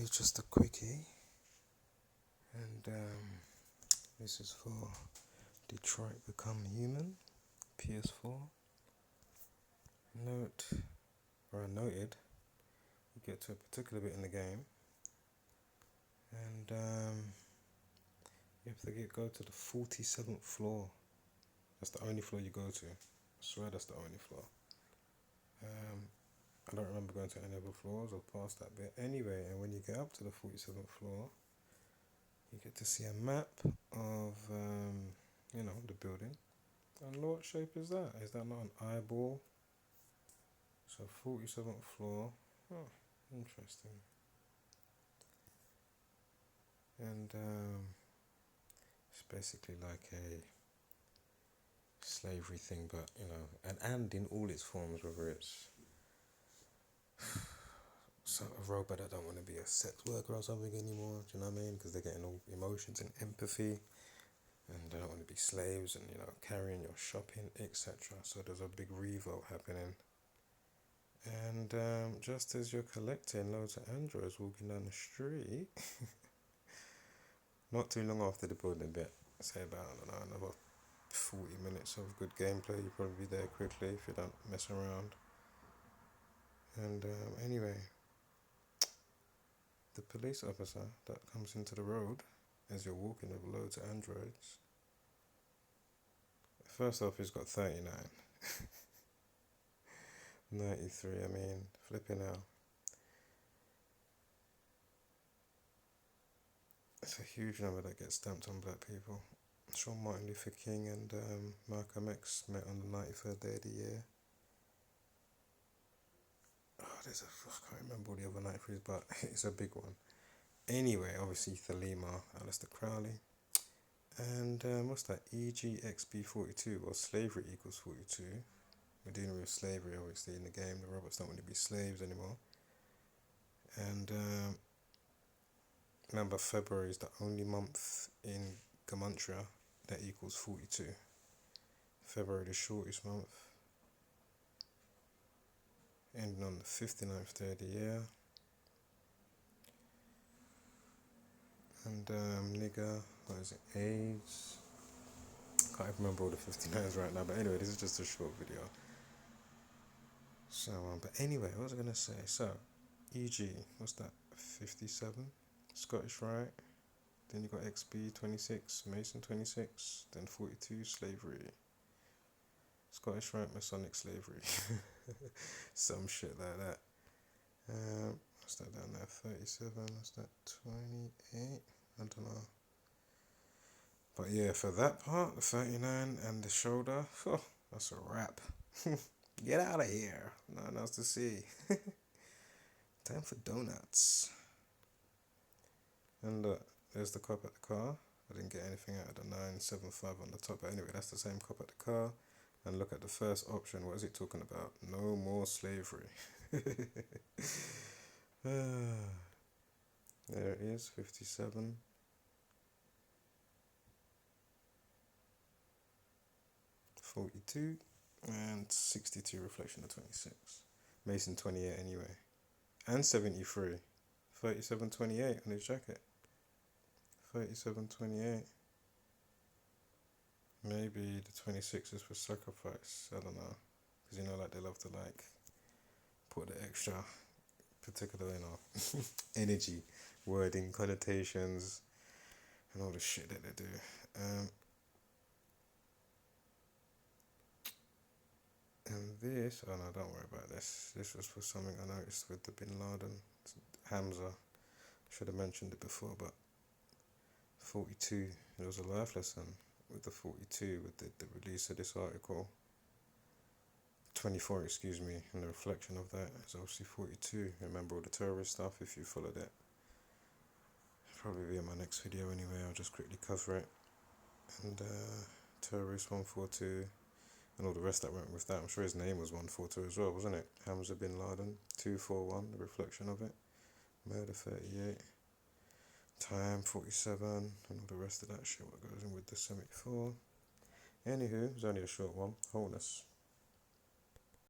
Okay, just a quickie, and this is for Detroit Become Human, PS4. I noted, you get to a particular bit in the game, and you have to go to the 47th floor. That's the only floor you go to. I swear that's the only floor. I don't remember going to any other floors or past that bit. Anyway, and when you get up to the 47th floor, you get to see a map of, the building. And what shape is that? Is that not an eyeball? So 47th floor. Oh, interesting. And it's basically like a slavery thing, but and in all its forms, whether it's a robot that don't want to be a sex worker or something anymore, do you know what I mean? Because they're getting all emotions and empathy, and they don't want to be slaves and carrying your shopping, etc. So there's a big revolt happening, and just as you're collecting loads of androids walking down the street, not too long after the building bit, say about another 40 minutes of good gameplay, you'll probably be there quickly if you don't mess around. And anyway, the police officer that comes into the road as you're walking with loads of androids, first off, he's got 39. 93, I mean, flipping out. It's a huge number that gets stamped on black people. I'm sure Martin Luther King and Malcolm X met on the 93rd day of the year. I can't remember all the other 93s, but it's a big one. Anyway, obviously Thelema, Aleister Crowley, and what's that? Xxxtentacion, or slavery equals 42. We're dealing with slavery, obviously, in the game. The robots don't want to be slaves anymore. And remember, February is the only month in Gematria that equals 42. February, the shortest month. Ending on the 59th day of the year. And nigger, what is it, AIDS? Can't even remember all the 59s right now, but anyway, this is just a short video. So, but anyway, what was I gonna say? So, E.g., what's that? 57, Scottish Rite. Then you got XB 26, Mason 26, then 42, slavery. Scottish Rite, Masonic slavery. Some shit like that. What's that down there? 37, what's that? 28? I don't know. But yeah, for that part, the 39 and the shoulder, that's a wrap. Get out of here. Nothing else to see. Time for donuts. And look, there's the cop at the car. I didn't get anything out of the 975 on the top. But anyway, that's the same cop at the car. And look at the first option. What is it talking about? No more slavery. There it is, 57. $42 and 62 reflection of 26. Mason 28 anyway. And 73. 37.28 on his jacket. 37.28. Maybe the 26 is for sacrifice. I don't know. Because they love to put the extra particular, energy, wording, connotations, and all the shit that they do. And this, oh no, don't worry about this. This was for something I noticed with the Bin Laden, Hamza. Should have mentioned it before, but 42, there was a life lesson with the 42, with the release of this article. 24, excuse me, and the reflection of that is obviously 42. Remember all the terrorist stuff if you followed it. It'll probably be in my next video anyway, I'll just quickly cover it. And terrorist 142. And all the rest that went with that. I'm sure his name was 142 as well, wasn't it? Hamza bin Laden, 241, the reflection of it. Murder 38. Time 47, and all the rest of that shit, what goes in with the 74. Anywho, it was only a short one. Wholeness.